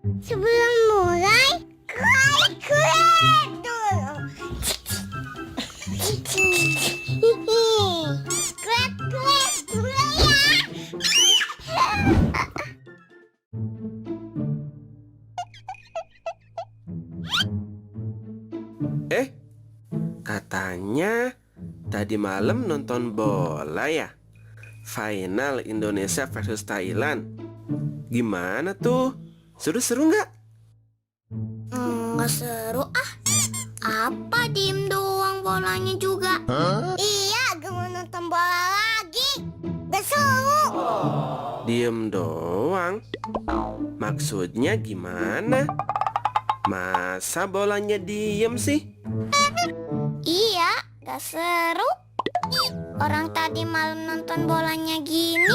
Sebelum mulai, krek dulu. Krek dulu ya. Katanya tadi malam nonton bola ya? Final Indonesia versus Thailand. Gimana tuh? Seru-seru nggak? Nggak seru ah. Apa diem doang bolanya juga? Iya, gue mau nonton bola lagi. Gak seru. Diem doang? Maksudnya gimana? Masa bolanya diem sih? Iya, gak seru. Orang tadi malam nonton bolanya gini.